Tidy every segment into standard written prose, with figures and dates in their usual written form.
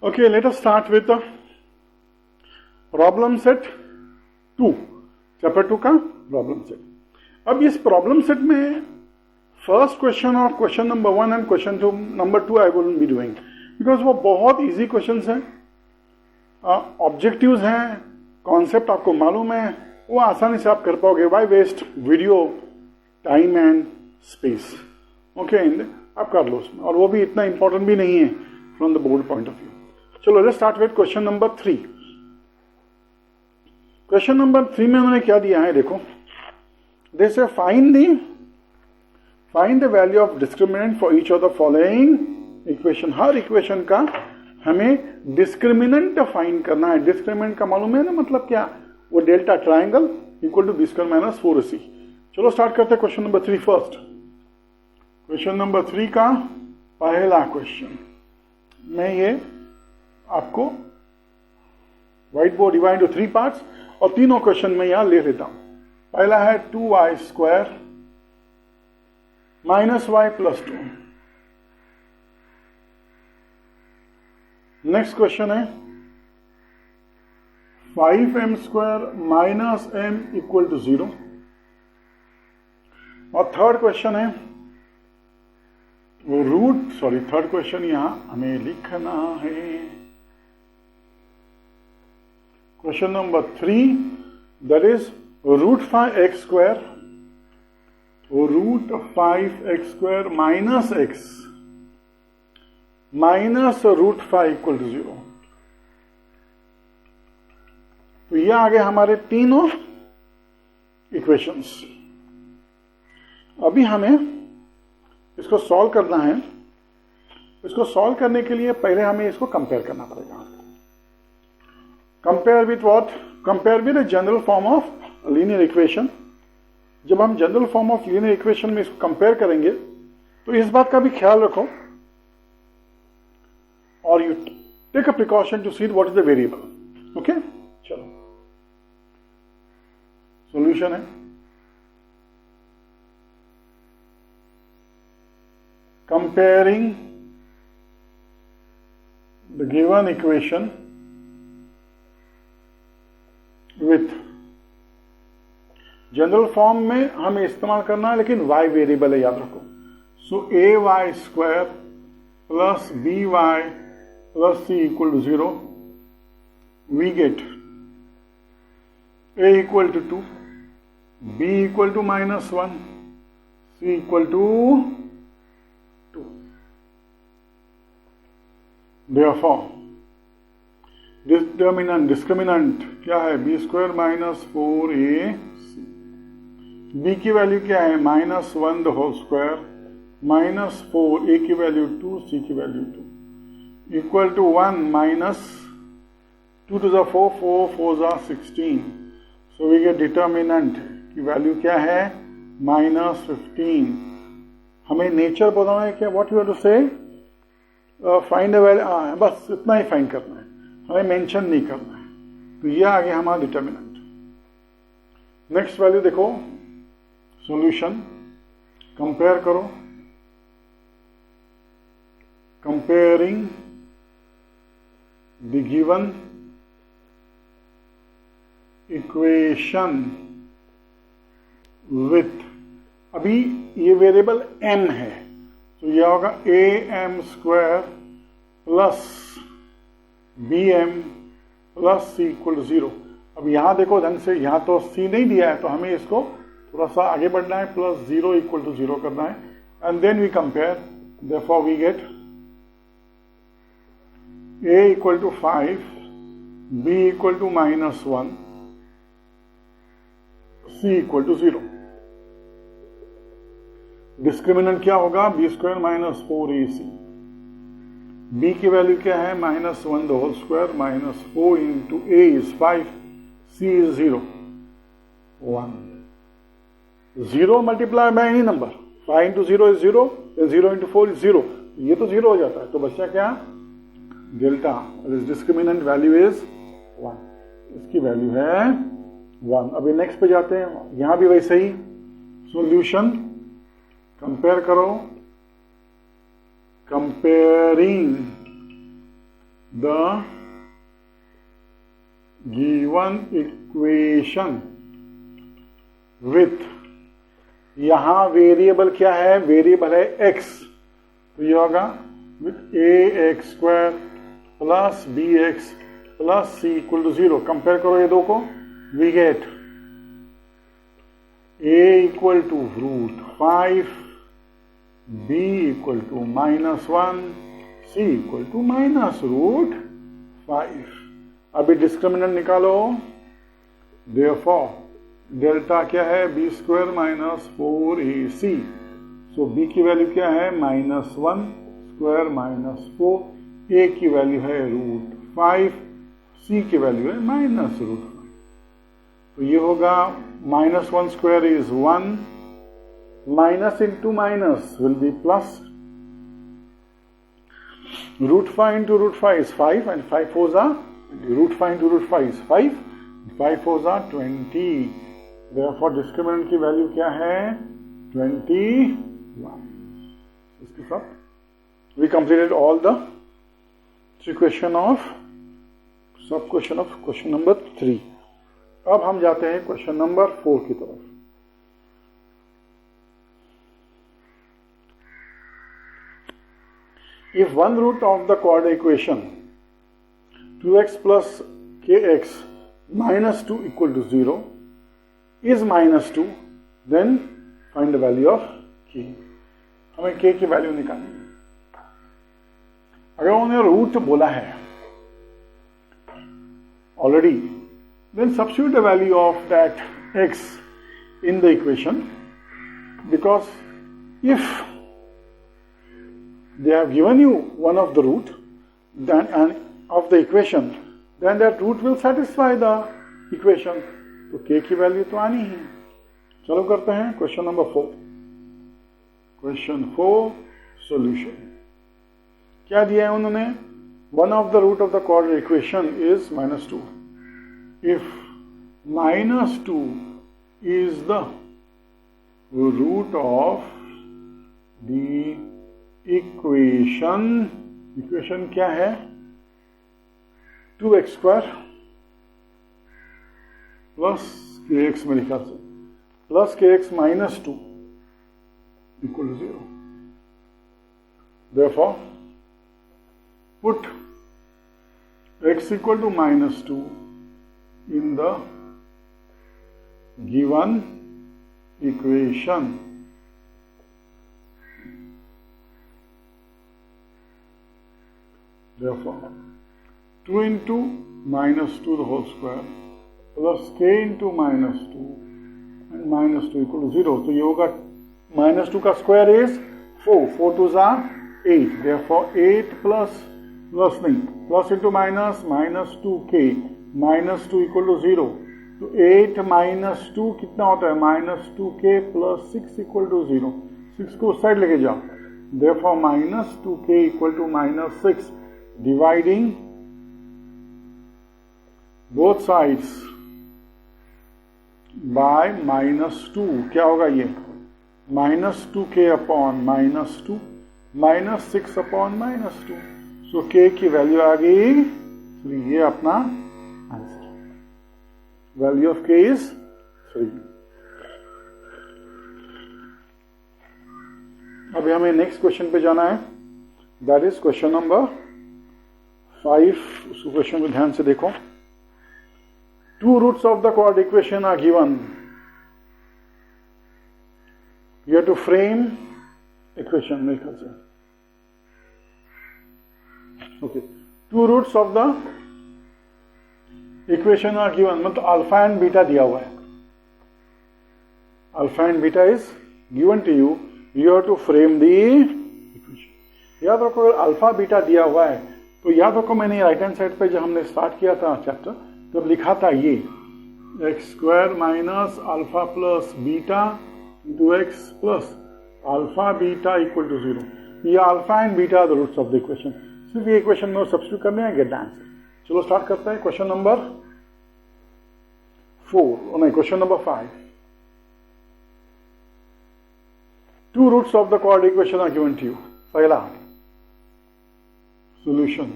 Okay, let us start with the problem set 2, chapter 2 का problem set. अब इस problem set में first question और question number 1 and question number 2 I will be doing because वो बहुत easy questions हैं, objectives हैं, concept आपको मालूम है, वो आसानी से आप कर पाओगे. Why waste video time and space. Okay, आप कर लो उसमें, और वो भी इतना इंपॉर्टेंट भी नहीं है from the board point of view. चलो let's start with question number 3. Question number 3 में उन्होंने क्या दिया है, देखो. They say find the value of discriminant for each of the following equation. हर इक्वेशन का हमें डिस्क्रिमिनेंट फाइंड करना है. डिस्क्रिमिनेंट का मालूम है ना, मतलब क्या, वो delta triangle equal to B square minus 4ac. चलो स्टार्ट करते हैं question number 3 first. Question number 3 का पहला क्वेश्चन मैं ये आपको white board divide to 3 parts और तीनों क्वेश्चन में यहां ले लेता हूं. पहला है 2y square minus y plus 2. Next question है 5m square minus m equal to 0. और थर्ड क्वेश्चन है वो थर्ड क्वेश्चन यहां हमें लिखना है. Question number 3 that is root 5x square minus x minus root 5 equal to 0. तो ये आ गए हमारे तीनों इक्वेशंस. अभी हमें इसको सॉल्व करना है. इसको सॉल्व करने के लिए पहले हमें इसको कंपेयर करना पड़ेगा. Compare with what? Compare with the general form of linear equation. जब हम general form of linear equation में इसको कंपेयर करेंगे तो इस बात का भी ख्याल रखो और you take a precaution to see what is the variable. Okay, चलो सॉल्यूशन है. Comparing the given equation with general form में हमें इस्तेमाल करना है, लेकिन y वेरिएबल है, याद रखो. So ay square plus by plus c equal to 0. We get a equal to 2, b equal to minus 1, c equal to 2. Therefore, discriminant क्या है? B square minus 4ac. b की वैल्यू क्या है? Minus 1 the whole square minus 4, a की value 2, c की value 2 equal to 1 minus 2 to the 4, 4 4 16. So we get determinant की value क्या है? माइनस 15. हमें नेचर बताना है क्या? व्हाट यू हैव टू से? Find a value. बस इतना ही फाइंड करना है, हमें मेंशन नहीं करना है. तो ये आ गया हमारा डिटर्मिनेंट. नेक्स्ट वैल्यू देखो, सॉल्यूशन कंपेयर करो. Comparing the given equation with, अभी ये वेरिएबल m है, तो यह होगा am square plus bm plus c equal to 0. अब यहां देखो ढंग से, यहां तो c नहीं दिया है, तो हमें इसको थोड़ा सा आगे बढ़ना है, प्लस 0 इक्वल टू 0 करना है, and then we compare. Therefore we get a equal to 5, b equal to minus 1, c equal to 0. Discriminant क्या होगा? B square minus 4ac. b की वैल्यू क्या है? Minus 1 the whole square minus 4 into a is 5, c is 0 1. 0 multiply by any number. 5 into 0 is 0, 0 into 4 is 0. ये तो 0 हो जाता है, तो बच्चा क्या? डेल्टा. Discriminant value is 1. इसकी वैल्यू है 1. अभी नेक्स्ट पे जाते हैं. यहां भी वैसे ही सॉल्यूशन कंपेयर करो. Comparing the given equation with, यहां वेरिएबल क्या है, वेरिएबल है x, तो ये होगा with ax square plus bx plus c equal to 0. Compare करो ये दो को, we get a equal to √5, b equal to -1, c equal to -√5. अभी डिस्क्रिमिनेंट निकालो. देयरफॉर डेल्टा क्या है, b square -4ac. So b की वैल्यू क्या है, -1 स्क्वायर -4, a की वैल्यू है √5, c की वैल्यू है -√5. तो ये होगा -1 square is 1, minus into minus will be plus, √5 into √5 is 5, and 5 fours are √5 into √5 is 5, 5 fours are 20. Therefore discriminant की वैल्यू क्या है, 21. इसके साथ we completed all the equation of सब क्वेश्चन ऑफ क्वेश्चन नंबर 3. अब हम जाते हैं क्वेश्चन नंबर 4 की तरफ. If one root of the quadratic equation 2x plus kx minus 2 equal to 0 is -2, then find the value of k. हमें k की value निकालनी है. अगर उन्होंने रूट बोला है already, then substitute the value of that x in the equation, because if they have given you one of the root then and of the equation, then that root will satisfy the equation. तो k की value तो आनी है. चलो करते हैं question number 4. Question 4 solution. क्या दिया है उन्होंने, one of the root of the quadratic equation is -2. If -2 is the root of the equation क्या है, 2x स्क्वायर प्लस kx, मेरे ख्याल से plus kx -2 equal to 0. Therefore put x equal to -2 in the given equation. Therefore 2 into -2 the whole square plus k into -2 and -2 equal to 0. तो ये होगा -2 का square is 4, 4 2s are 8. Therefore 8 plus into minus -2k, -2 equal to 0. तो 8 -2 कितना होता है, -2k plus 6 equal to 0. 6 को उस साइड लेके जाओ. Therefore -2k equal to -6. Dividing both sides by -2, क्या होगा ये, -2k upon -2 -6 upon -2. सो k की वैल्यू आ गई 3. ये अपना answer, value of k is 3. अभी हमें नेक्स्ट क्वेश्चन पे जाना है, दैट इज क्वेश्चन नंबर 5. उस क्वेश्चन को ध्यान से देखो. 2 roots of the quadratic equation are given. You have to frame equation, मेरे ख्याल से. Okay. 2 roots of the equation are given. मतलब अल्फा एंड बीटा दिया हुआ है. Alpha and beta is given to you. You have to frame the equation. याद रखो, अगर अल्फा बीटा दिया हुआ है तो याद रखो, मैंने राइट हैंड साइड पे जब हमने स्टार्ट किया था चैप्टर, तब लिखा था ये x square minus alpha plus beta into x plus alpha beta equal to 0. ये alpha and beta the roots of the equation. सिर्फ ये इक्वेशन में सब्स्टिट्यूट करने हैं, गेट द आंसर. चलो स्टार्ट करते हैं. क्वेश्चन नंबर 4, नहीं question number 5. 2 roots of the quadratic equation are given to you. पहला solution.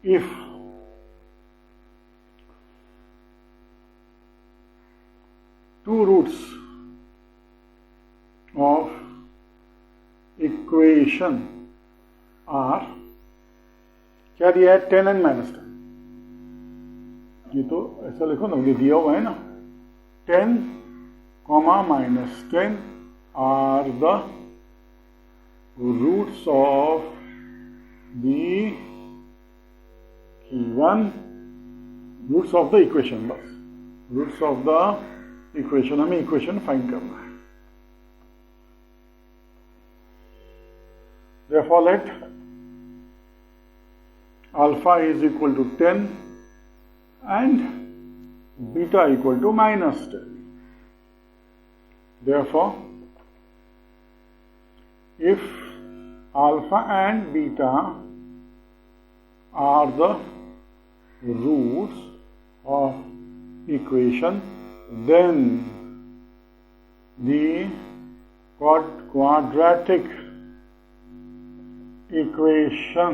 if two roots of equation are, क्या दिया है, 10 and -10, ये तो ऐसा लिखो ना, ये दिया हुआ है ना, 10, -10 are the roots of the given, roots of the equation, बस roots of the equation, हमें equation फाइंड करना है. Therefore let alpha is equal to 10 and beta equal to -10. Therefore, if alpha and beta are the roots of equation, then the quadratic equation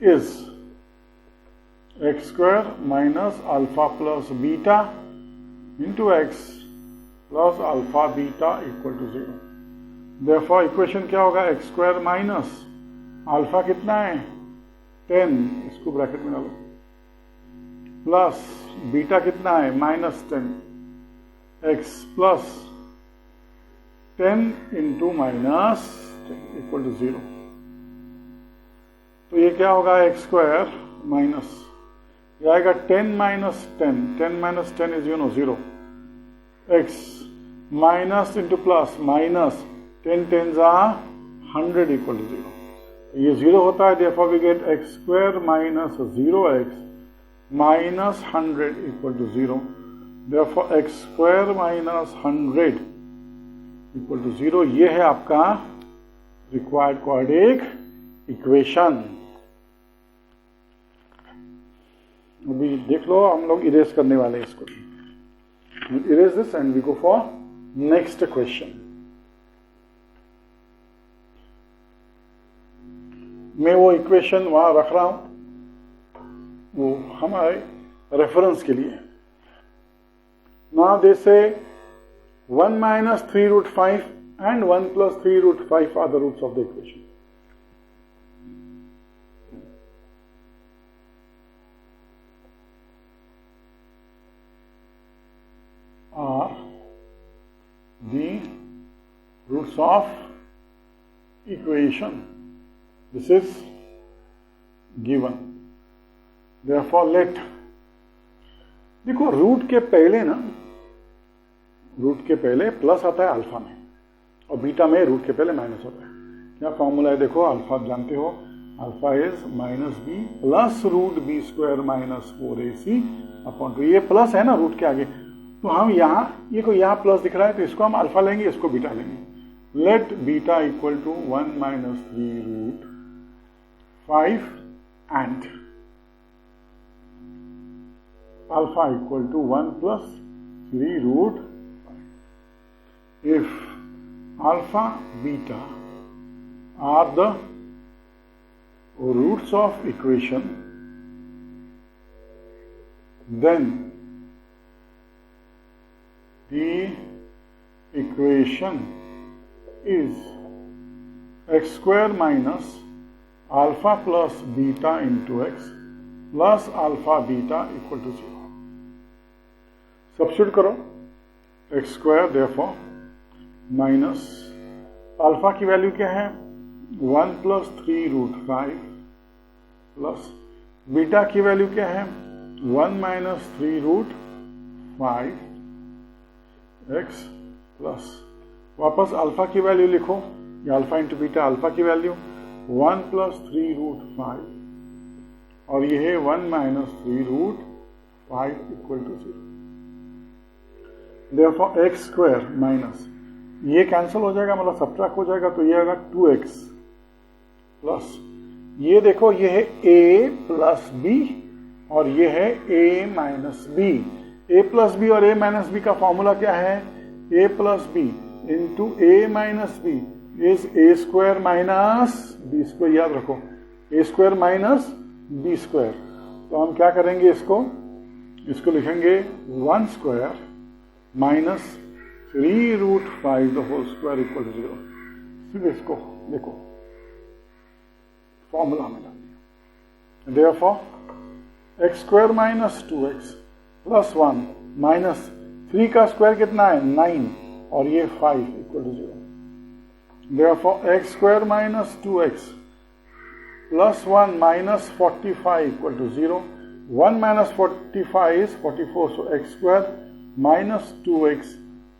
is x square minus alpha plus beta into x plus alpha beta equal to 0. Therefore equation क्या होगा, x square minus alpha कितना है 10, इसको bracket में डालो, plus beta कितना है -10, x plus 10 into -10 equal to 0. तो ये क्या होगा, x स्क्वायर माइनस, ये आएगा 10 -10, 10 - 10 is 0, x minus into plus minus 10 10s are 100 equal to 0. ये 0 होता है, therefore we get x square minus 0x minus 100 equal to 0. Therefore x square minus 100 equal to 0. ये है आपका रिक्वायर्ड क्वाड्रेटिक इक्वेशन. अभी देख लो, हम लोग इरेज करने वाले हैं इसको. Erase this and we go for next question. मैं वो इक्वेशन वहां रख रहा हूं, वो हमारे रेफरेंस के लिए. नाउ दे से 1 - 3√5 and 1 + 3√5 are the roots of the equation. Are the roots of equation. This is given. Therefore let, देखो रूट के पहले ना, रूट के पहले प्लस आता है अल्फा में, और बीटा में रूट के पहले माइनस होता है. क्या फॉर्मूला है, देखो अल्फा जानते हो, alpha is -b plus √b² -4ac upon 2. ये प्लस है ना रूट के आगे, तो हम यहाँ, ये को यहाँ प्लस दिख रहा है, तो इसको हम अल्फा लेंगे, इसको बीटा लेंगे. Let beta equal to 1 - 3√5 and alpha equal to 1 + 3√5. If alpha, beta are the roots of equation, then the equation is x square minus alpha plus beta into x plus alpha beta equal to 0. Substitute करो, x square therefore minus alpha की value क्या है 1 + 3√5 plus beta की value क्या है 1 - 3√5 x plus वापस alpha की value लिखो, ये अल्फा इंटू बीटा, अल्फा की वैल्यू 1 + 3√5 और ये है 1 - 3√5 equal to 0. Therefore x square minus, ये कैंसिल हो जाएगा, मतलब सबट्रैक्ट हो जाएगा, तो ये आएगा 2x प्लस, ये देखो ये है a + b और ये है a - b. a + b और a - b का फॉर्मूला क्या है, a + b into a - b is a² - b². याद रखो, a square minus B square. तो हम क्या करेंगे, इसको लिखेंगे 1 square minus 3√5 the whole square equal to 0। फिर इसको देखो फॉर्मूला में डाल दिया। Therefore x square minus 2x plus 1 minus 3 का स्क्वायर कितना है 9 और ये 5 equal to 0। Therefore x square minus 2x plus 1 minus 45 equal to 0। 1 minus 45 is 44, so x square minus 2x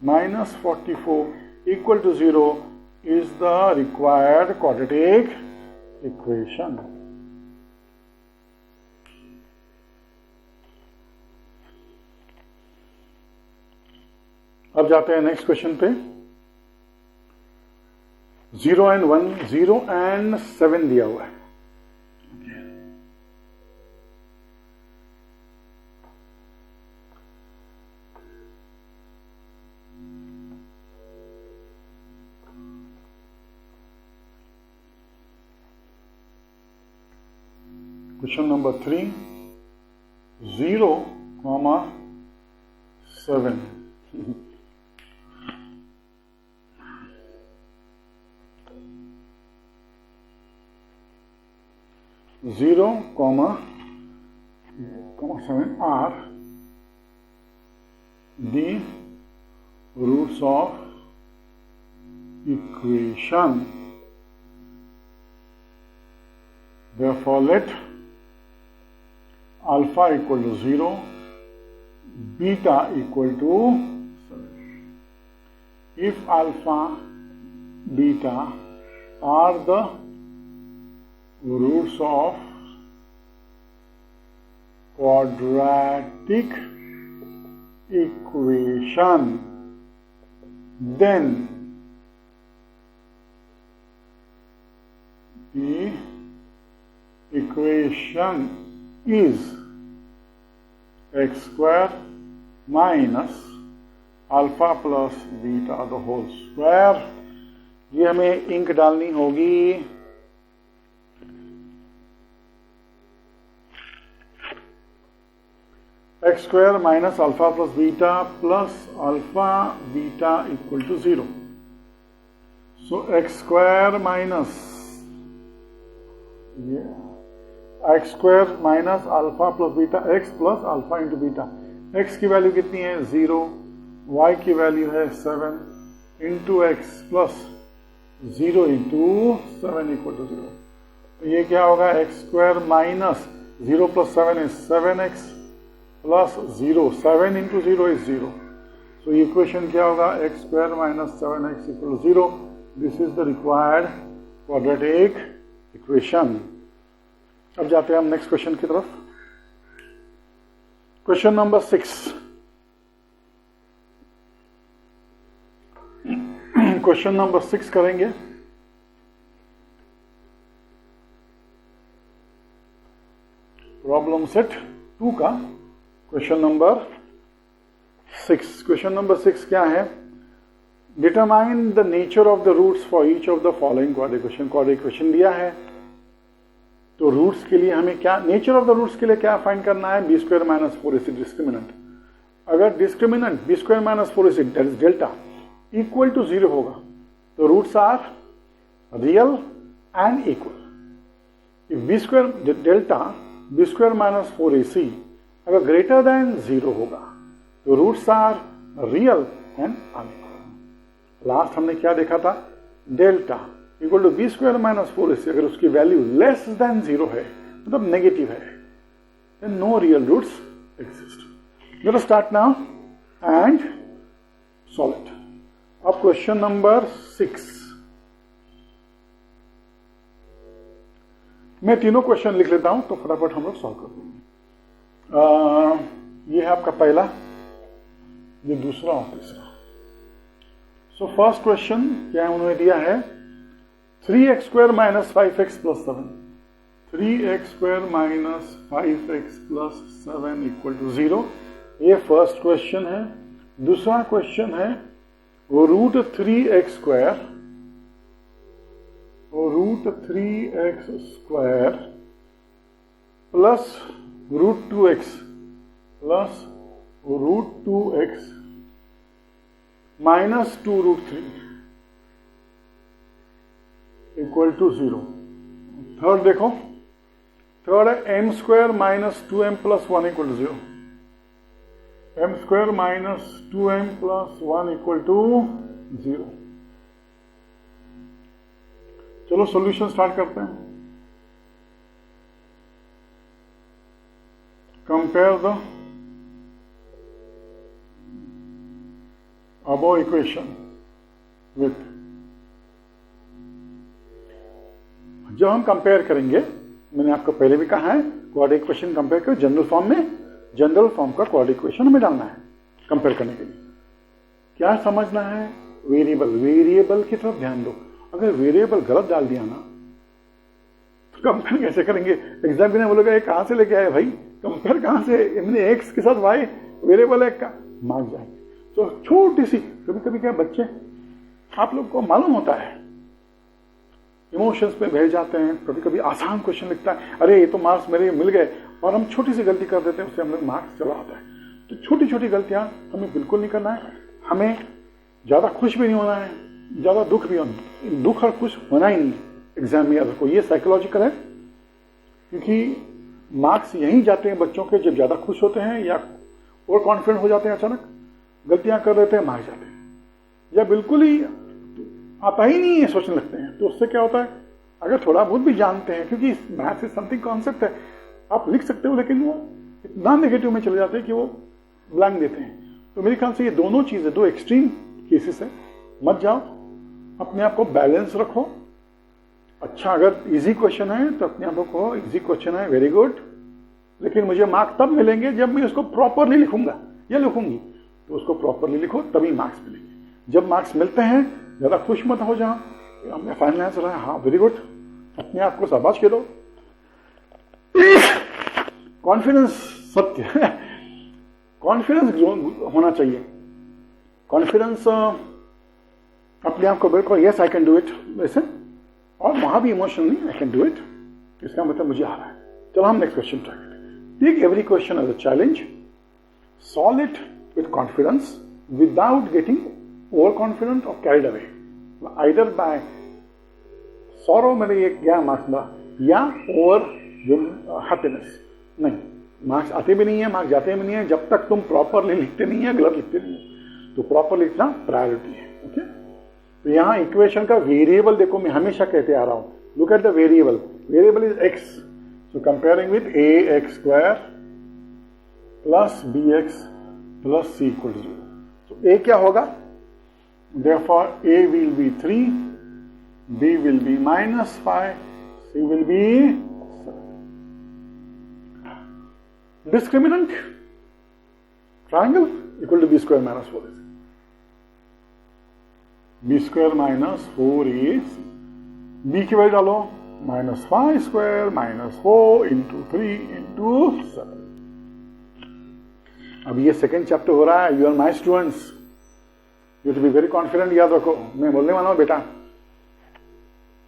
minus 44 equal to 0 is the required quadratic equation. अब जाते हैं next question पे। 0 and 1, 0 and 7 दिया हुआ है। Question number 3, 0, 7. 0, 7 are the roots of equation. Therefore, let alpha equal to 0, beta equal to 7. If alpha, beta are the roots of quadratic equation, then the equation is x square minus alpha plus beta the whole square। ये हमें ink डालनी होगी। x square minus alpha plus beta equal to 0। So x square minus x square minus alpha plus beta, x plus alpha into beta। x की value कितनी है 0, y की value है 7 into x plus 0 into 7 equal to 0। तो ये क्या होगा, x square minus 0 plus 7 is 7x plus 0, 7 into 0 is 0। So ये इक्वेशन क्या होगा, x square minus 7x equal to 0। This is the required quadratic equation. अब जाते हैं हम नेक्स्ट क्वेश्चन की तरफ। Question number 6। क्वेश्चन नंबर 6 करेंगे। प्रॉब्लम सेट 2 का क्वेश्चन नंबर 6। क्वेश्चन नंबर 6 क्या है, determine the nature of the roots for each of the following quadratic equation. Quadratic equation दिया है तो रूट्स के लिए हमें क्या, नेचर ऑफ द रूट्स के लिए क्या फाइंड करना है, B square minus 4ac discriminant. अगर discriminant B square minus 4ac delta equal to 0 होगा तो roots are real and equal. If B square delta B square minus 4ac अगर greater than 0 होगा तो roots are real and unequal. Last हमने क्या देखा था, delta equal to B square minus 4ac अगर उसकी वैल्यू लेस देन 0 है मतलब नेगेटिव है, then no real roots exist. Let us start now and solve it. अब क्वेश्चन नंबर 6 मैं तीनों क्वेश्चन लिख लेता हूं तो फटाफट हम लोग सॉल्व कर देंगे। ये है आपका पहला, ये दूसरा और तीसरा। सो फर्स्ट क्वेश्चन क्या उन्होंने दिया है, 3x square minus 5x plus 7। 3x square minus 5x plus 7 equal to 0। ये फर्स्ट क्वेश्चन है। दूसरा क्वेश्चन है root 3x square √3x square plus √2x plus √2x minus 2√3 equal to 0। Third देखो, third है m square minus 2m plus 1 equal to 0। m square minus 2m plus 1 equal to 0। चलो solution start करते हैं। Compare the above equation with, जब हम compare करेंगे, मैंने आपको पहले भी कहा है, क्वाड्रेटिक इक्वेशन कंपेयर करो जनरल फॉर्म में, जनरल फॉर्म का क्वाड्रेटिक इक्वेशन हमें डालना है कंपेयर करने के लिए। क्या समझना है? वेरिएबल, वेरिएबल की तरफ ध्यान दो। अगर वेरिएबल गलत डाल दिया ना तो कंपेयर कैसे करेंगे? एग्जामिनर बोलेगा ये कहां से लेके आए भाई, कंपेयर कहां से, हमने एक्स के साथ वाई वेरिएबल है का, मार्क जाएंगे। तो छोटी सी, कभी कभी क्या बच्चे, आप लोग को मालूम होता है, इमोशंस पे बह जाते हैं, कभी कभी आसान क्वेश्चन लिखता है, अरे ये तो मार्क्स मेरे मिल गए, और हम छोटी सी गलती कर देते हैं, उससे हम लोग मार्क्स चला आता है। तो छोटी छोटी गलतियां हमें बिल्कुल नहीं करना है। हमें ज्यादा खुश भी नहीं होना है, ज्यादा दुख भी होना, दुख और खुश होना ही नहीं एग्जाम में को। ये साइकोलॉजिकल है, क्योंकि मार्क्स यहीं जाते हैं बच्चों के जब ज्यादा खुश होते हैं या और कॉन्फिडेंट हो जाते हैं, अचानक गलतियां कर देते हैं, मार्क्स जाते हैं, या बिल्कुल ही आता ही नहीं है, सोचने लगते हैं। तो उससे क्या होता है, अगर थोड़ा बहुत भी जानते हैं, क्योंकि मैथ्स इज समथिंग कॉन्सेप्ट है, आप लिख सकते हो, लेकिन वो इतना नेगेटिव में चले जाते हैं कि वो ब्लैंक देते हैं। तो मेरे ख्याल से ये दोनों चीजें, दो एक्सट्रीम केसेस है, मत जाओ, अपने आप को बैलेंस रखो। अच्छा, अगर इजी क्वेश्चन है तो अपने आप को इजी क्वेश्चन है, वेरी गुड, लेकिन मुझे मार्क्स तब मिलेंगे जब मैं उसको प्रॉपरली लिखूंगा या लिखूंगी, तो उसको प्रॉपरली लिखो, तभी मार्क्स मिलेंगे। जब मार्क्स मिलते हैं ज्यादा खुश मत हो जाओ, हमने फाइनल आंसर है, हाँ वेरी गुड, अपने आप को शाबाश कह दो। कॉन्फिडेंस सत्य है, कॉन्फिडेंस होना चाहिए। कॉन्फिडेंस अपने आप को बिल्कुल, yes I can do it, वैसे, और वहां भी इमोशन नहीं, आई कैन डू इट, इसका मतलब मुझे आ रहा है। चलो हम नेक्स्ट क्वेश्चन ट्राई करते हैं। Take every question as a challenge, solve it with confidence without getting over confident और carried away, either by sorrow, मेरे ये क्या मार्क्स था, या ओवर हैप्पीनेस। नहीं, मार्क्स आते भी नहीं है, मार्क्स जाते भी नहीं है, जब तक तुम प्रॉपरली लिखते नहीं है, गलत लिखते नहीं है। तो प्रॉपर लिखना प्रायोरिटी है। ओके, तो यहां इक्वेशन का वेरिएबल देखो, मैं हमेशा कहते आ रहा हूं, look at the variable, variable is x, so comparing with a x square plus b x plus c equal to 0। तो ए क्या होगा, therefore a will be 3, b will be -5, c will be 7. Discriminant triangle equal to b square minus 4ac, b square minus 4ac, b की value डालो, -5 square -4 into 3 into 7। अब ये second chapter हो रहा है, you are my students, you to be very confident. याद रखो, मैं बोलने वाला हूं बेटा,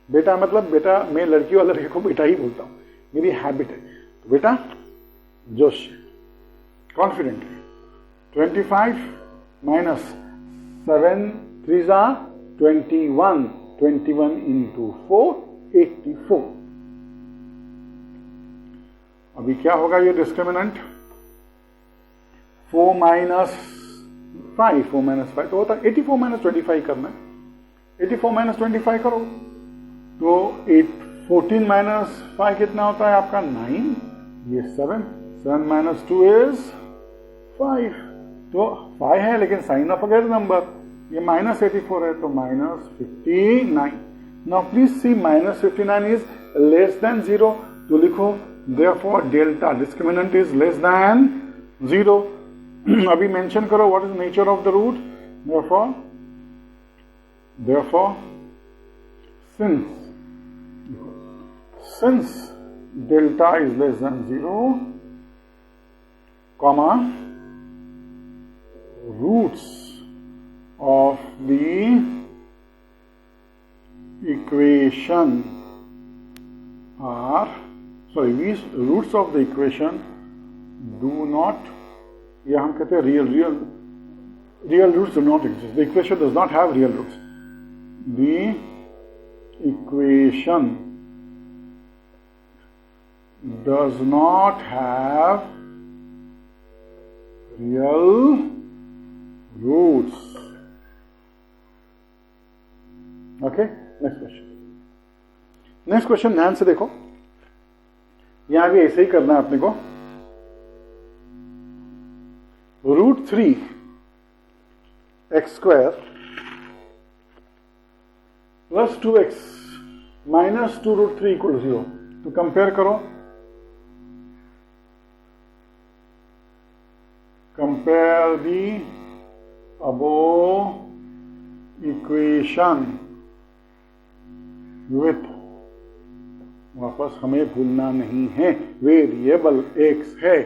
बेटा मतलब बेटा, मैं लड़की वाला लड़के को बेटा ही बोलता हूं, मेरी हैबिट है। तो बेटा जोश, कॉन्फिडेंटली, 25 माइनस 7 3 21, 21 इंटू 4 84। अभी क्या होगा ये डिस्क्रिमिनेंट, 4 माइनस 5, 4 माइनस 5 तो होता है 84 माइनस 25 करना है। 84 माइनस 25 करो तो 14 माइनस 5 कितना होता है आपका 9, ये 7, 7 माइनस 2 इज 5, तो 5 है लेकिन साइन ऑफ अगेन नंबर, ये माइनस 84 है तो minus 59। Now please see minus 59 is less than 0, तो लिखो therefore delta discriminant is less than 0। अभी मेंशन करो what is nature of the root, therefore since delta is less than 0 comma roots of the equation are, sorry, these roots of the equation do not, या हम कहते हैं real roots do not exist. The equation does not have real roots. The equation does not have real roots. Okay, next question. Next question ध्यान से देखो, यहां भी ऐसे ही करना है अपने को. √3 x square plus 2x minus 2√3 equal to 0. तो कंपेयर करो, compare the above equation with, वापस हमें भूलना नहीं है, वेरिएबल x है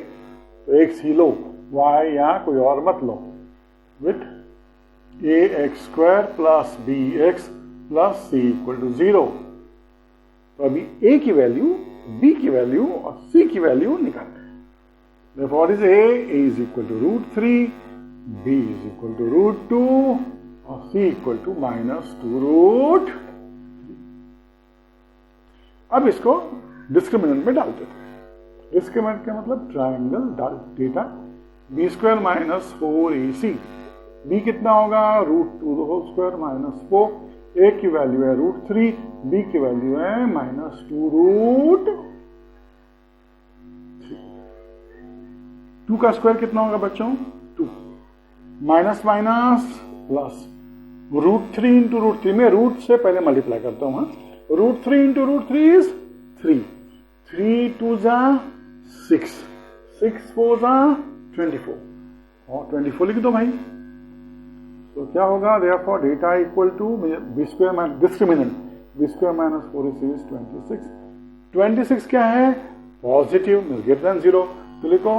तो x ही लो, y या कोई और मत लो. With ax² plus bx plus c equal to 0. तो अभी a की वैल्यू, b की वैल्यू और c की वैल्यू निकालते हैं. Therefore, what is a? A is equal to √3, b is equal to √2 और c इक्वल टू -2√3. अब इसको डिस्क्रिमिनेंट में डाल देते हैं. डिस्क्रिमिनेंट का मतलब triangle data b² - 4ac. b कितना होगा? √2² - 4. a की वैल्यू है √3, b की वैल्यू है -2√3. 2 का स्क्वायर कितना होगा बच्चों? 2. माइनस माइनस प्लस, √3 × √3 में रूट से पहले मल्टीप्लाई करता हूं. √3 × √3 is 3. 3 2 जा 6, 6 4 जा 24 और 24 लिख दो भाई. तो क्या होगा? therefore डेटा equal to b² discriminant b² - 4ac is 26. 26 क्या है? Positive, greater than 0. तो लिखो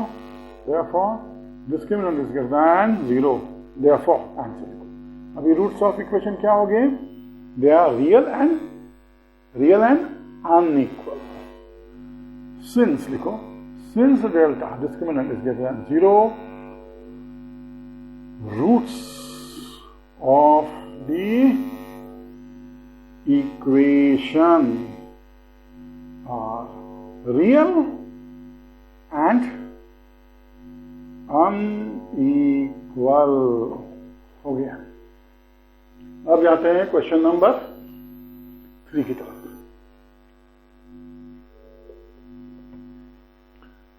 therefore discriminant is greater than 0. therefore answer लिखो. अभी रूट्स ऑफ इक्वेशन क्या हो गए? They are real and unequal. Since लिखो, since delta discriminant is greater than 0, roots of the equation are real and unequal. हो गया. अब जाते हैं क्वेश्चन नंबर 3 की तरफ.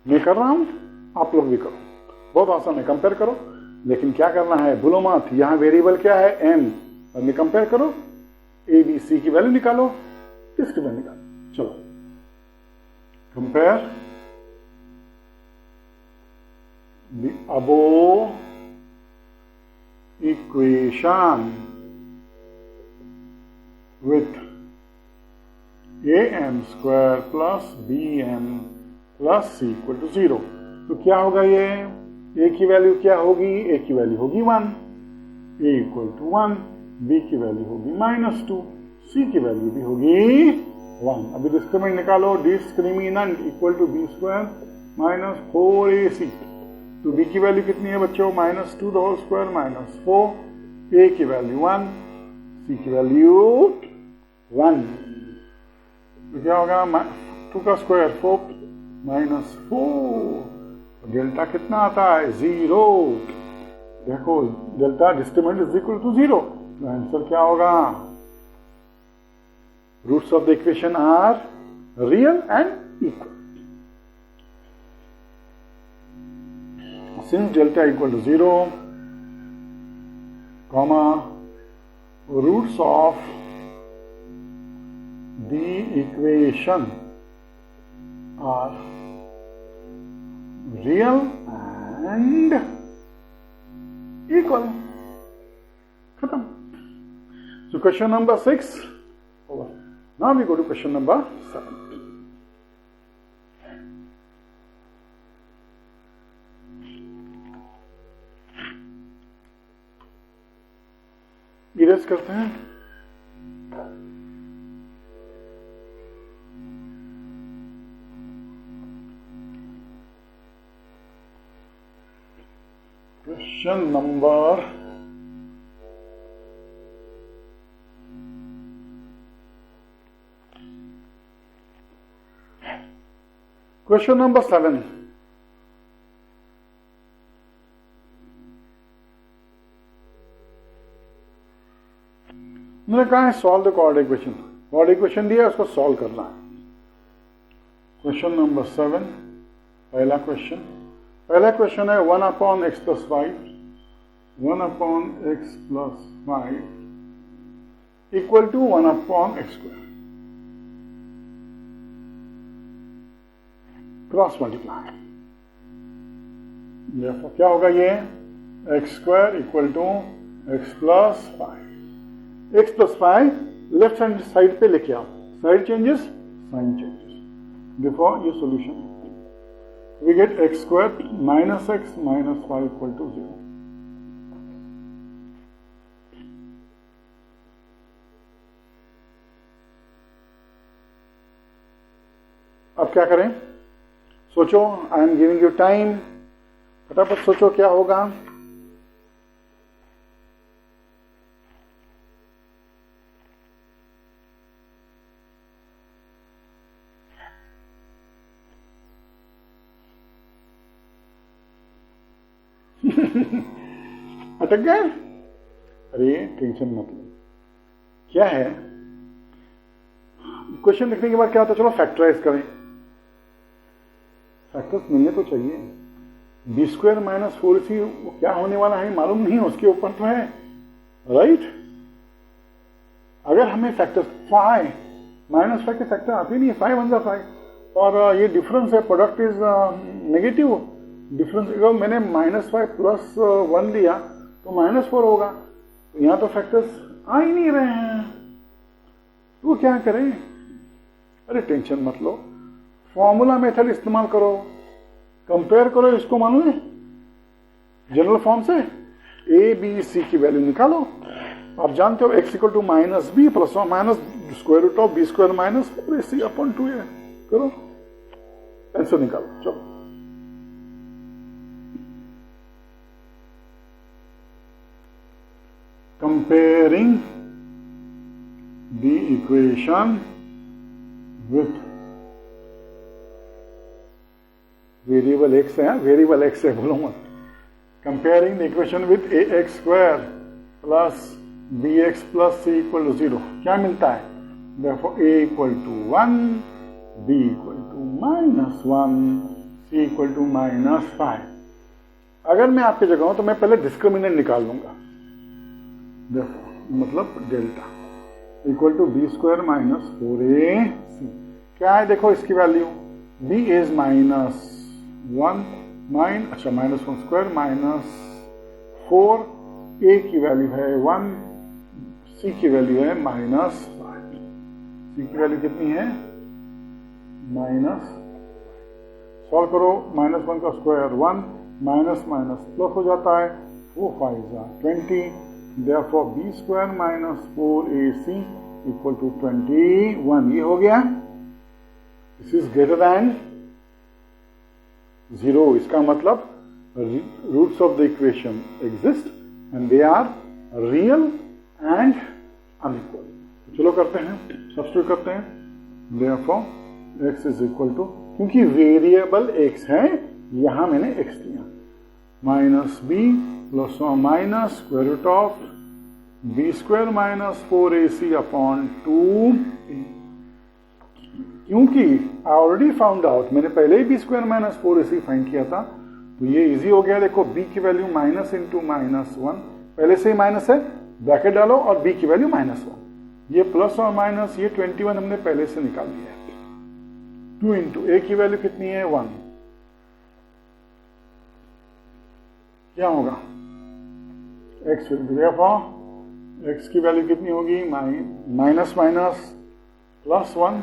मैं कर रहा हूं, आप लोग भी करो. बहुत आसान है, कंपेयर करो. लेकिन क्या करना है, भूलो मत, यहां वेरिएबल क्या है? m. और में कंपेयर करो, a b c की वैल्यू निकालो, इसकी वैल्यू निकालो. चलो compare the above equation with am² plus bm plus c equal to 0. तो क्या होगा? ये a की वैल्यू क्या होगी? a की वैल्यू होगी 1, a इक्वल टू 1, b की वैल्यू होगी -2, c की वैल्यू भी होगी 1. अभी डिस्क्रिमिनेंट निकालो. Discriminant equal to b² - 4ac. तो b की वैल्यू कितनी है बच्चों? -2² - 4. a की वैल्यू 1, c की वैल्यू 1. तो क्या होगा? 2 का स्क्वायर 4 -4. डेल्टा कितना आता है? 0. देखो delta discriminant is equal to 0. तो आंसर क्या होगा? Roots of the equation are real and equal. Since delta equal to 0, comma roots of the equation are real and equal. Khatam. So question number 6 over. Now we go to question number 7. Erase करते हैं. Question number Question number 7. मैंने कहा है solve the quad equation. Quad equation दिया, उसको solve करना है. Question number 7. पहला क्वेश्चन है 1 upon x plus 5 1 upon x plus 5 equal to 1 upon x square. Cross multiply. देखो क्या होगा ये, x square equal to x plus 5. X plus 5 left hand side पे लेके आओ. Side changes, sign changes. देखो ये solution. We get x square minus x minus 5 equal to 0. अब क्या करें, सोचो. I am giving you time. फटाफट सोचो क्या होगा. अटक गए. अरे टेंशन मत लो. क्या है, क्वेश्चन लिखने के बाद क्या होता है, चलो फैक्टराइज करें. फैक्टर्स मिलने तो चाहिए. बी स्क्वायर माइनस 4ac क्या होने वाला है मालूम नहीं, उसके ऊपर तो है, राइट. अगर हमें फैक्टर्स 5 माइनस 5 के फैक्टर आते नहीं है, 5 1 5. और ये डिफरेंस है, प्रोडक्ट इज नेगेटिव डिफरेंस. अगर मैंने -5 प्लस 1 लिया तो -4 होगा. तो यहां तो फैक्टर्स आ ही नहीं रहे हैं, तो क्या करें. अरे टेंशन मत लो, फॉर्मूला मेथड इस्तेमाल करो. कंपेयर करो, इसको मालूम है जनरल फॉर्म से ए बी सी की वैल्यू निकालो. आप जानते हो x equal to minus B plus minus square root of B square minus 4ac upon 2a. करो, आंसर निकालो. चलो comparing the equation with variable x है, वेरिएबल x है, बोलो मत. Comparing the equation with ax square plus bx plus c equal to 0. क्या मिलता है, देखो a equal to 1, b equal to -1, c equal to -5. अगर मैं आपकी जगह हूं तो मैं पहले डिस्क्रिमिनेंट निकाल लूंगा. देखो मतलब delta equal to B square minus 4ac. क्या है देखो इसकी value, b is -1 -1 square -4, a की वैल्यू है 1, c की वैल्यू है -5. c की वैल्यू कितनी है, माइनस. सॉल्व करो, -1 का स्क्वायर 1, माइनस माइनस प्लस हो जाता है, 4 5 20. Therefore, b square minus 4ac equal to 21. ये हो गया. This is greater than 0. इसका मतलब roots of the equation exist and they are real and unequal. चलो करते हैं, सब्स्टिट्यूट करते हैं. Therefore, x is equal to, क्योंकि वेरिएबल x है, यहां मैंने x लिया, minus B plus minus square root of B square minus 4ac upon 2. क्योंकि आई ऑलरेडी फाउंड आउट, मैंने पहले ही B square minus 4ac find किया था, तो ये इजी हो गया. देखो b की वैल्यू माइनस इंटू -1, पहले से ही माइनस है, ब्रैकेट डालो और b की वैल्यू -1. ये प्लस और माइनस, ये 21 हमने पहले से निकाल लिया है. 2 इंटू a की वैल्यू कितनी है, 1. क्या होगा, x x की वैल्यू कितनी होगी, माइनस माइनस प्लस 1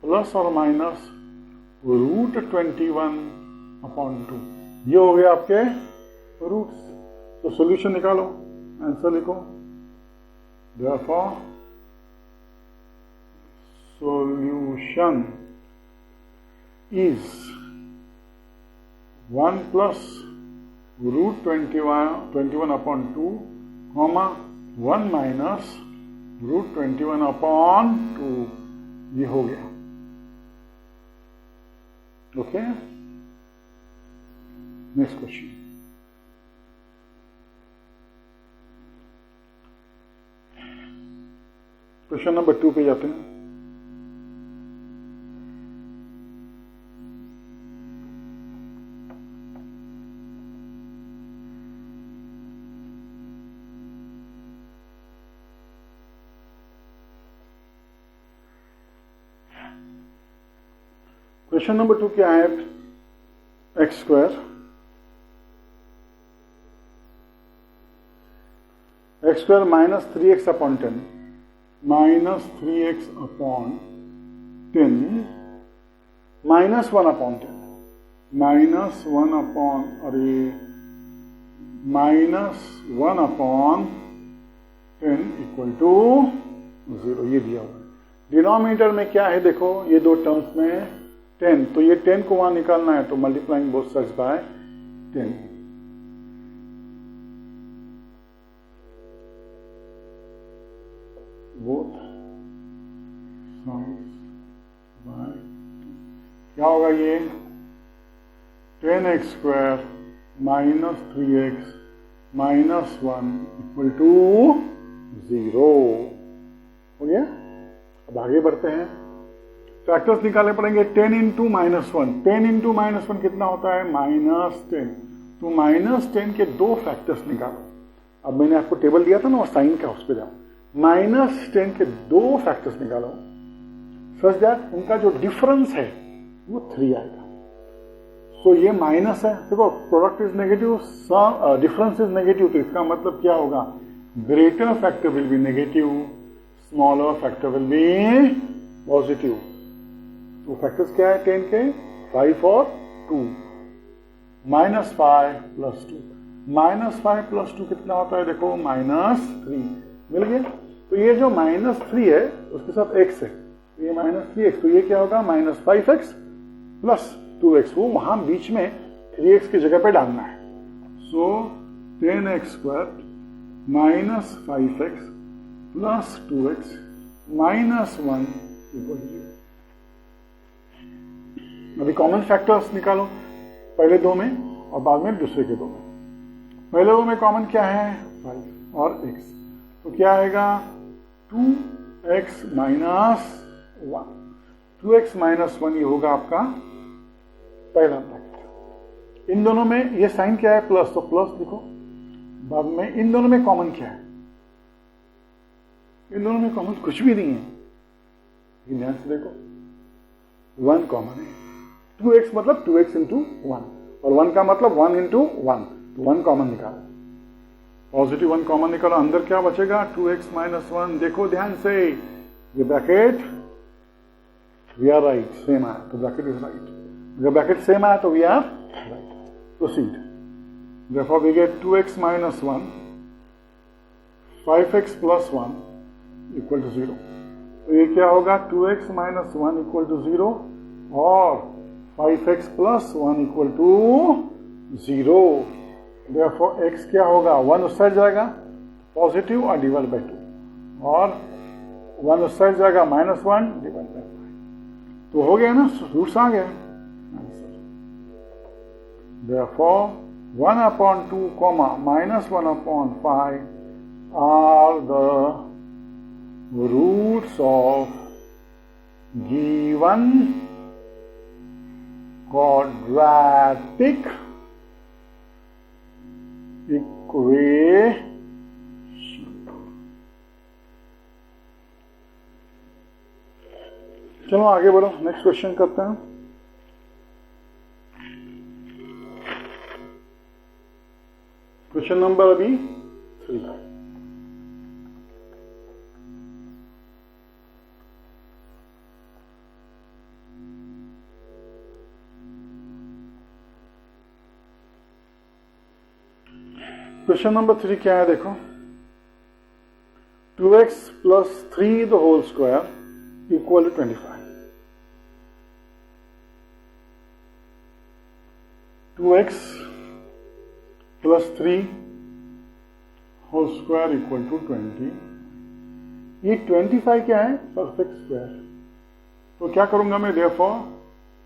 प्लस और माइनस √21 अपॉन 2. ये हो गया आपके रूट्स. तो सॉल्यूशन निकालो, आंसर लिखो. Therefore, solution is 1 plus root 21/2 comma 1 minus root 21/2, ये हो गया। Okay, next question. Question number 2 पे जाते हैं। क्वेश्चन नंबर 2 क्या है? X square minus 3x upon 10 minus 3x upon 10 minus 1 upon 10 minus 1 upon minus 1 upon 10 equal to 0, ये दिया हुआ है। डिनोमिनेटर में क्या है देखो, ये दो टर्म्स में 10, तो ये 10 को वहां निकालना है, तो multiplying both sides by 10। Both sides by, क्या होगा ये 10x square minus 3x minus 1 equal to 0 हो गया। अब आगे बढ़ते हैं, फैक्टर्स निकालने पड़ेंगे। 10 इंटू माइनस 1, 10 इंटू माइनस 1 कितना होता है? -10। तो -10 के दो फैक्टर्स निकालो। अब मैंने आपको टेबल दिया था ना, वो साइन का, उस पर जाओ। -10 के दो फैक्टर्स निकालो सच दैट उनका जो डिफरेंस है वो 3 आएगा। सो ये माइनस है, देखो product is negative, difference is negative, तो इसका मतलब क्या होगा? Greater factor will be negative, smaller factor will be positive. तो फैक्टर्स क्या है 10 के? 5 और 2, -5 + 2, -5 + 2 कितना होता है? देखो -3 मिल गया। तो ये जो -3 है उसके साथ x है, तो ये -3x, तो ये क्या होगा? -5x + 2x, वो वहां बीच में 3x की जगह पे डालना है। सो 10x square -5x + 2x -1 equal 0। अभी कॉमन फैक्टर्स निकालो, पहले दो में और बाद में दूसरे के दो में। पहले दो में कॉमन क्या है? 5 और x, तो क्या आएगा? 2x - 1, 2x - 1 ये होगा आपका पहला ब्रैकेट। इन दोनों में ये साइन क्या है? प्लस, तो प्लस लिखो। बाद में इन दोनों में कॉमन क्या है? इन दोनों में कॉमन कुछ भी नहीं है, ध्यान से देखो, 1 कॉमन है। 2x मतलब 2x इंटू 1, और 1 का मतलब 1 इंटू 1, तो 1 कॉमन निकालो, पॉजिटिव 1 कॉमन निकालो। अंदर क्या बचेगा? 2x - 1। देखो ध्यान से, ये bracket we are right, same आया तो ब्रैकेट इज राइट। अगर ब्रैकेट सेम आया तो we are right. Proceed. Therefore we get 2x - 1, 5x + 1 equal to 0। तो ये क्या होगा? 2x - 1 इक्वल टू 0 और 5x + 1 equal to 0। Therefore x क्या होगा? 1 उस साइड जाएगा पॉजिटिव और डिवाइड बाय 2, और 1 उस साइड जाएगा -1 डिवाइड बाय 5। तो हो गया ना, रूट्स आ गए answer. Therefore 1/2, -1/5 are the roots of given quadratic equation। चलो आगे बढ़ो, नेक्स्ट क्वेश्चन करते हैं। क्वेश्चन नंबर अभी 3। क्वेश्चन नंबर 3 क्या है देखो, 2x + 3 the whole square equal to 25। 2x plus 3 whole square equal to 20। ये 25 क्या है? Perfect square. तो क्या करूंगा मैं? Therefore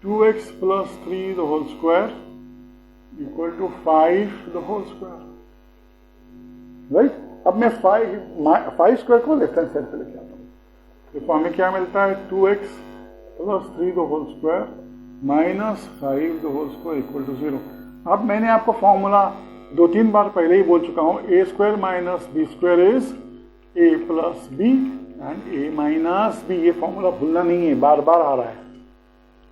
2x plus 3 the whole square equal to 5 the whole square, right. अब मैं 5 स्क्वायर को लेफ्ट हैंड साइड पे लेके आता हूँ। देखो हमें क्या मिलता है? 2x plus 3 the whole square minus 5 the whole square equal to 0। अब मैंने आपको फॉर्मूला 2-3 बार पहले ही बोल चुका हूं, A square minus B square is A plus B and A minus B. ये फॉर्मूला भूलना नहीं है, बार बार आ रहा है।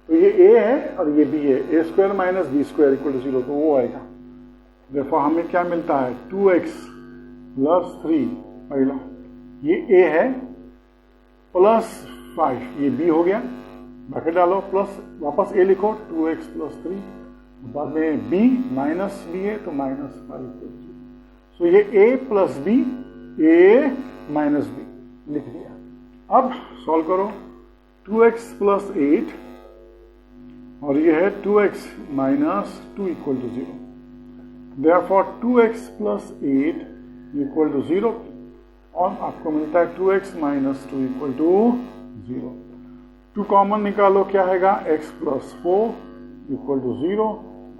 तो ये ए है और ये बी है। A square minus B square equal to 0, तो वो आएगा। देखो हमें क्या मिलता है? 2x प्लस 3 पहला, ये ए है, प्लस 5 ये बी हो गया, ब्रैकेट डालो, प्लस वापस ए लिखो 2x प्लस 3, बाद में b माइनस बी है तो माइनस 5। सो ये a plus b, a minus b लिख दिया। अब सॉल्व करो। 2x प्लस 8 और ये है 2x minus 2 equal to 0। Therefore 2x plus 8 equal to 0 और आपको मिलता है 2x minus 2 equal to 0। 2 common निकालो, क्या आएगा? x प्लस 4 इक्वल टू 0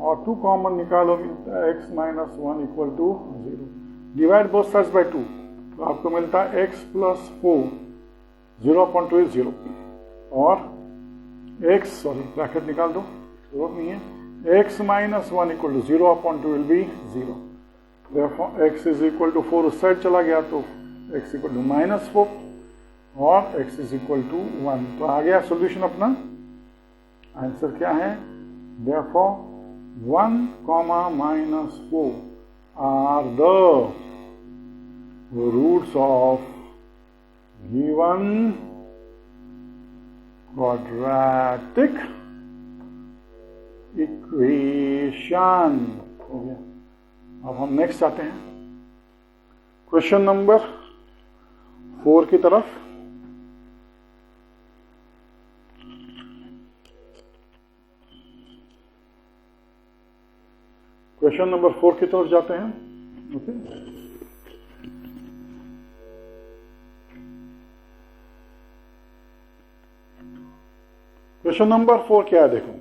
और 2 कॉमन निकालो, मिलता है x minus 1 equal to 0। Divide both sides by 2, तो आपको मिलता है x प्लस 4 0.2 इज 0 और x, सॉरी ब्रैकेट निकाल दो, जरूरत नहीं है, x minus 1 equal to 0.2 will be 0। Therefore x is equal to 4 उस साइड चला गया तो x इक्वल टू माइनस 4 और x इज इक्वल टू 1। तो आ गया सोल्यूशन अपना। आंसर क्या है? Therefore 1, minus 4 are the roots of given quadratic equation। हो गया। अब हम नेक्स्ट आते हैं क्वेश्चन नंबर 4 की तरफ। क्वेश्चन नंबर 4 की तरफ जाते हैं। ओके, क्वेश्चन नंबर 4 क्या है? देखो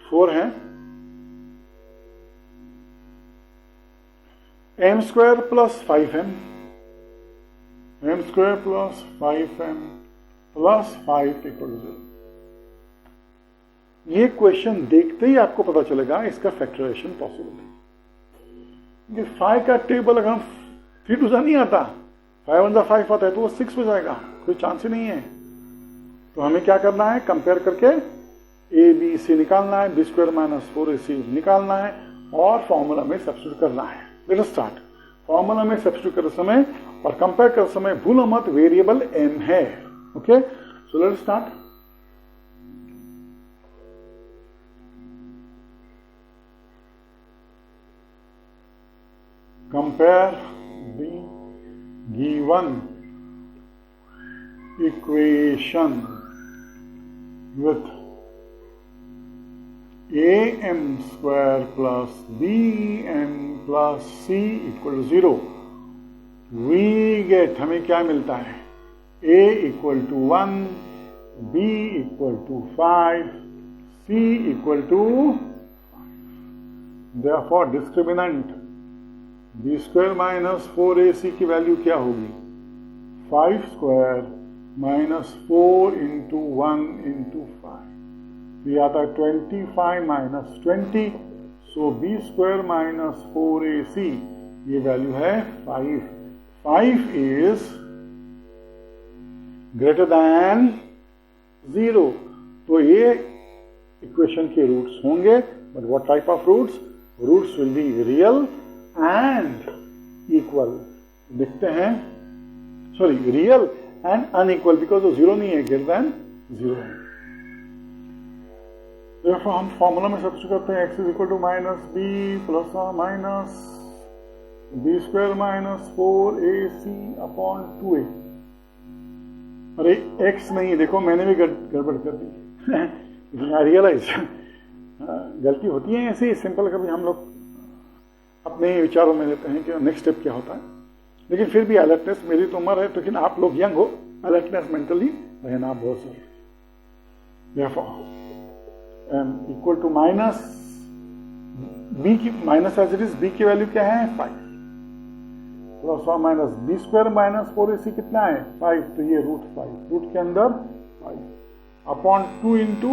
4 है m square plus 5m, m square plus 5m plus 5 equal to 0। ये क्वेश्चन देखते ही आपको पता चलेगा इसका फैक्टराइजेशन पॉसिबल है। 5 का टेबल अगर हम 3 टू नहीं आता, 5 1 5 आता है तो वो 6 हो जाएगा, कोई चांस ही नहीं है। तो हमें क्या करना है? कंपेयर करके ए बी सी निकालना है, बी स्क्वायर माइनस 4ac निकालना है और फॉर्मूला में सब्स्टिट्यूट करना है। Late us start. फॉर्मूला में सब्स्टिट्यूट करते समय और कंपेयर करते समय भूलो मत वेरिएबल m है। Okay, so let us start. Compare the given equation with am square plus bm plus c equal to 0. We get, हमें क्या मिलता है? a equal to 1, b equal to 5, c equal to 5. Therefore discriminant b square minus 4ac की value क्या होगी? 5 square minus 4 into 1 into 5, ये आता है 25 माइनस 20। सो b स्क्वायर माइनस 4ac ये वैल्यू है 5। 5 इज ग्रेटर दैन 0। तो ये इक्वेशन के रूट्स होंगे, but what type of roots? Roots will be real and equal. देखते हैं, sorry real and unequal, because वो 0 नहीं है, ग्रेटर देन 0 है। तो हम फॉर्मूला में सब्स्टिट्यूट करते हैं, x is equal to minus B plus minus B square minus 4ac upon 2a। अरे x नहीं, देखो मैंने भी गड़बड़ कर दी। आई रियलाइज गलती होती है ऐसे सिंपल, कभी हम लोग अपने विचारों में लेते हैं कि नेक्स्ट स्टेप क्या होता है। लेकिन फिर भी अलर्टनेस, मेरी तो उम्र है लेकिन आप लोग यंग हो, अलर्टनेस मेंटली रहना बहुत जरूरी है। Therefore, m equal to minus b की, minus as it is, b की वैल्यू क्या है 5, प्लस और minus B square minus 4ac कितना है 5, तो ये √5, रूट के अंदर 5 अपॉन 2 इंटू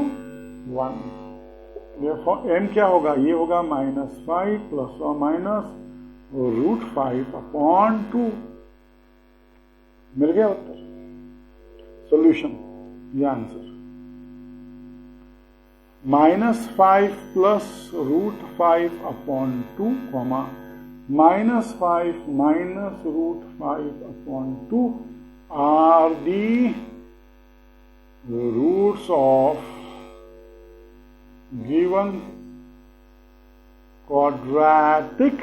1। Therefore, m क्या होगा, ये होगा -5 प्लस और माइनस √5 अपॉन 2। मिल गया उत्तर, सॉल्यूशन, ये answer. -5 plus √5 upon 2, -5 minus √5 upon 2 are the roots of given quadratic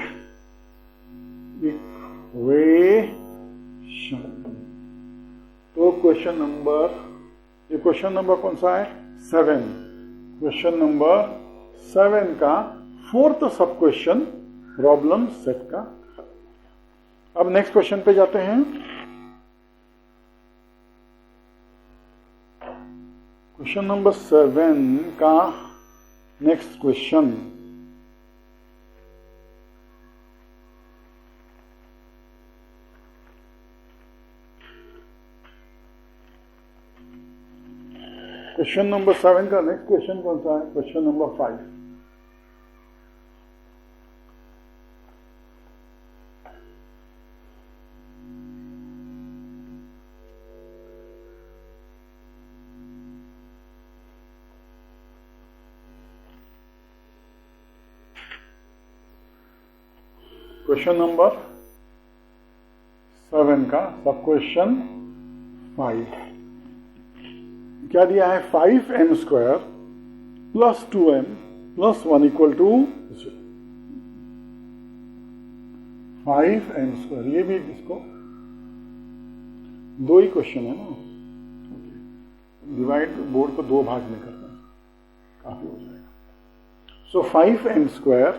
equation। तो क्वेश्चन नंबर, ये क्वेश्चन नंबर कौन सा है 7, क्वेश्चन नंबर 7 का 4th सब क्वेश्चन प्रॉब्लम सेट का। अब नेक्स्ट क्वेश्चन पे जाते हैं। क्वेश्चन नंबर 7 का नेक्स्ट क्वेश्चन, क्वेश्चन नंबर 7 का नेक्स्ट क्वेश्चन कौन सा है, क्वेश्चन नंबर 5। क्वेश्चन नंबर 7 का सब क्वेश्चन 5 क्या दिया है, 5m² plus 2m plus 1 equal to 5m²। ये भी इसको दो ही क्वेश्चन है ना, डिवाइड बोर्ड को 2 भाग में करना काफी हो जाएगा। So 5m²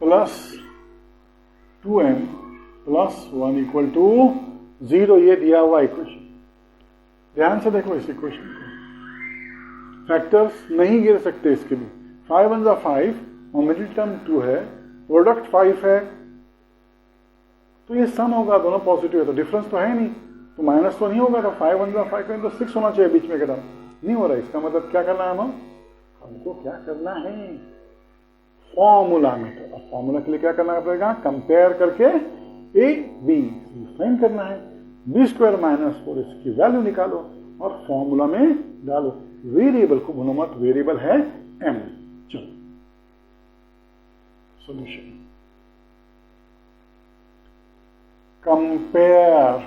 plus 2m plus 1 equal to 0, ये दिया हुआ इक्वेशन। ध्यान से देखो इस इक्वेशन को, फैक्टर्स नहीं गिर सकते इसके भी। 5 1 5 और मिडिल टर्म 2 है, प्रोडक्ट 5 है, तो ये सम होगा, दोनों पॉजिटिव है तो डिफरेंस तो है नहीं, तो माइनस तो नहीं होगा, तो 5 1 5 तो 6 होना चाहिए बीच में, कदम नहीं हो रहा है। इसका मतलब क्या करना है, हमको क्या करना है फॉर्मूला में। तो अब फॉर्मूला के लिए क्या करना पड़ेगा, कंपेयर करके ए बी फाइंड करना है। b² माइनस 4 इसकी वैल्यू निकालो और फॉर्मूला में डालो। वेरिएबल को भूलो मत, वेरिएबल है m। चलो solution, compare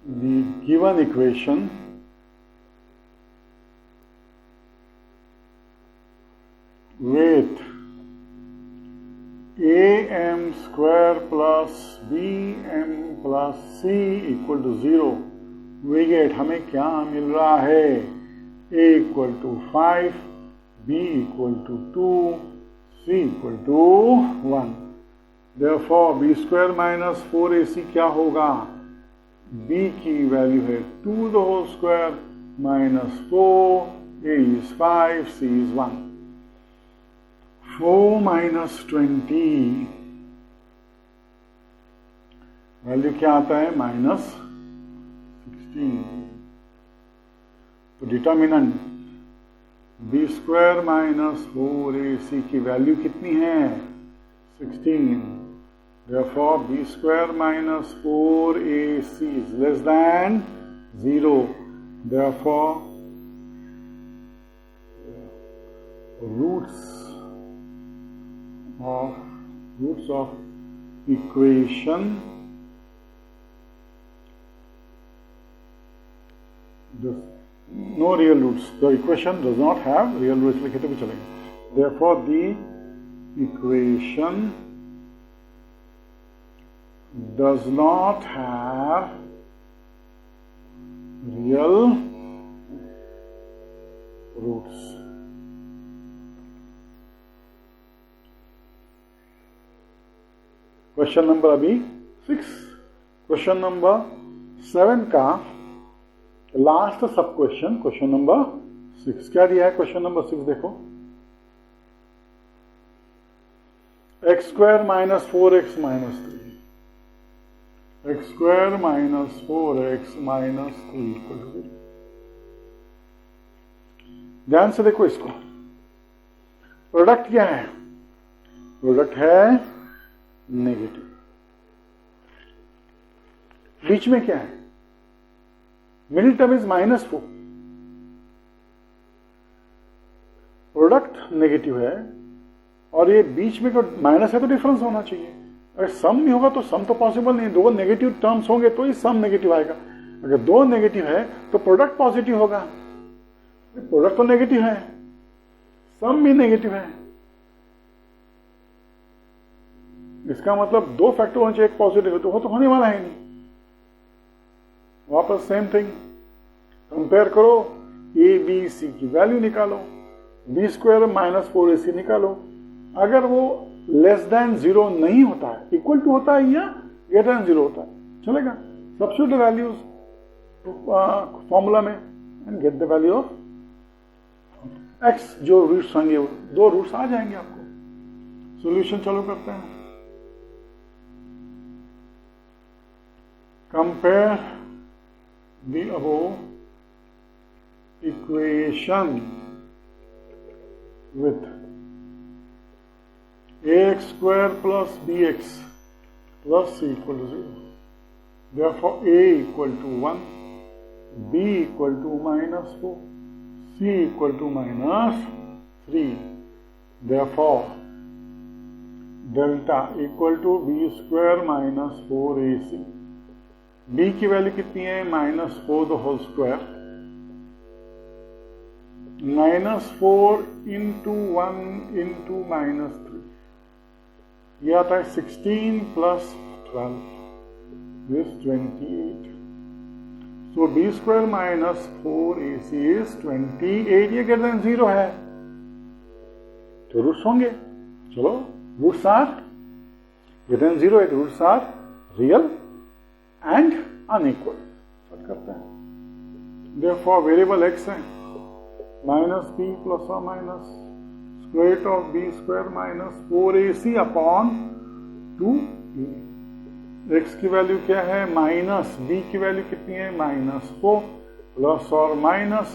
the given equation with am² plus bm plus c equal to 0, we get हमें क्या मिल रहा है, a equal to 5, b equal to 2, c equal to 1। therefore b² minus 4ac क्या होगा, b की value है 2 the whole square minus 4, a is 5, c is 1। 4 minus 20 value क्या आता है, -16। तो डिटर्मिनेंट b² minus 4ac की वैल्यू कितनी है 16। therefore b² minus 4ac is less than 0। therefore roots of equation no real roots, the equation does not have real roots, लिखे तो भी चलेगा। therefore the equation does not have real roots। Question number अभी 6, question number 7 का last सब question, question number 6 क्या दिया है? क्वेश्चन नंबर 6 देखो, x square minus 4x minus 3, x square minus 4x minus 3 equal to 0। ध्यान से देखो इसको, प्रोडक्ट क्या है? प्रोडक्ट है नेगेटिव। बीच में क्या है? Middle term is -4। Product negative है और ये बीच में को माइनस है तो डिफरेंस होना चाहिए। अगर सम नहीं होगा तो सम तो पॉसिबल नहीं, दो नेगेटिव टर्म्स होंगे तो ही सम नेगेटिव आएगा। अगर दो नेगेटिव है तो प्रोडक्ट पॉजिटिव होगा। प्रोडक्ट तो नेगेटिव है, सम भी नेगेटिव है, इसका मतलब दो फैक्टर होने चाहिए, एक पॉजिटिव है तो वो तो होने वाला है नहीं। वापस सेम थिंग, कंपेयर करो, ए बी सी की वैल्यू निकालो, बी स्क्वायर माइनस 4ac निकालो। अगर वो लेस देन 0 नहीं होता है, इक्वल टू होता है या ग्रेटर देन 0 होता है, चलेगा। सब्स्टिट्यूट द वैल्यूज फॉर्मूला में and get the value of x. जो रूट्स होंगे दो रूट्स आ जाएंगे आपको। सॉल्यूशन चालू करते हैं। Compare the above equation with ax square plus bx plus c equal to 0. Therefore, a equal to 1, b equal to -4, c equal to -3. Therefore, delta equal to b square minus 4ac. b की value कितनी है? -4 the whole square, -4 into 1 into -3, यह आता है 16 plus 12, this 28. So b square minus 4ac is 28। ये greater than 0 है तो roots होंगे। चलो, रूट्स आर greater than 0 है तो roots are real and unequal. Solve करते हैं। Therefore वेरिएबल x है माइनस बी प्लस और minus square root of B square minus 4ac upon 2a। X की वैल्यू क्या है? माइनस, बी की वैल्यू कितनी है? -4 प्लस और minus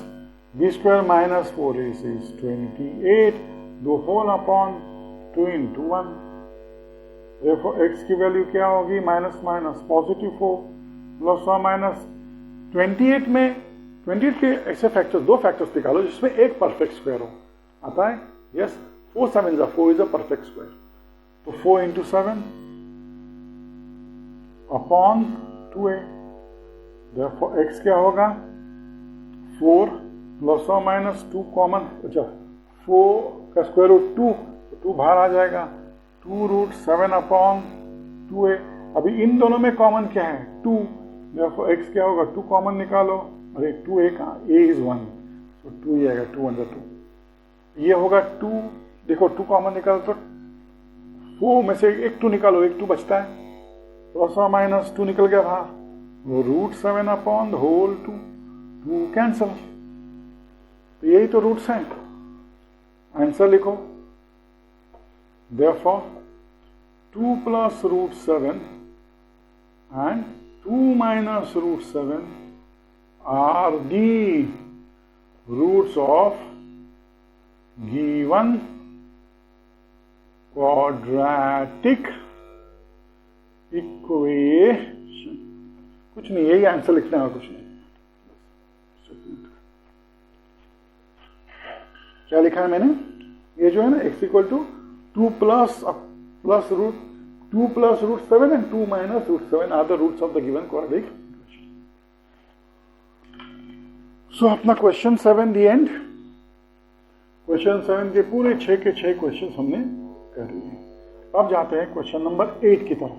B square minus 4ac is 28 दो होल अपॉन 2 into 1। देखो एक्स की वैल्यू क्या होगी? माइनस माइनस पॉजिटिव 4 प्लस और माइनस 28 में 28 के ऐसे फैक्टर्स, दो फैक्टर्स निकालो जिसमें एक परफेक्ट स्क्वायर हो। आता है? Yes. 4 7 4 is a perfect square. तो 4 into 7 upon 2a। Therefore x क्या होगा? 4 प्लस और माइनस 2 कॉमन, अच्छा 4 का स्क्वायर रूट 2, तो 2 बाहर आ जाएगा, 2√7 अपॉन 2a। अभी इन दोनों में कॉमन क्या है? 2। Therefore x क्या होगा? 2 कॉमन निकालो। अरे 2a कहाँ? a is 1, तो 2 ही आएगा, 2 under 2। ये होगा 2, देखो 2 कॉमन निकालो तो 4 में से एक 2 निकालो, एक 2 बचता है, प्लस और माइनस 2 निकल गया बाहर, वो √7 अपॉन होल 2 कैंसल। तो यही तो रूट्स हैं। आंसर लिखो। Therefore 2 plus √7 and 2 minus √7 are the roots of given quadratic equation। कुछ नहीं, यही आंसर लिखना है, कुछ नहीं। क्या लिखा है मैंने? ये जो है ना x equal to 2 plus √7 and 2 minus √7 are the roots of the given quadratic equation। सो अपना क्वेश्चन 7 दी एंड। क्वेश्चन 7 के पूरे 6 के 6 क्वेश्चन हमने कर लिए। अब जाते हैं क्वेश्चन नंबर 8 की तरफ।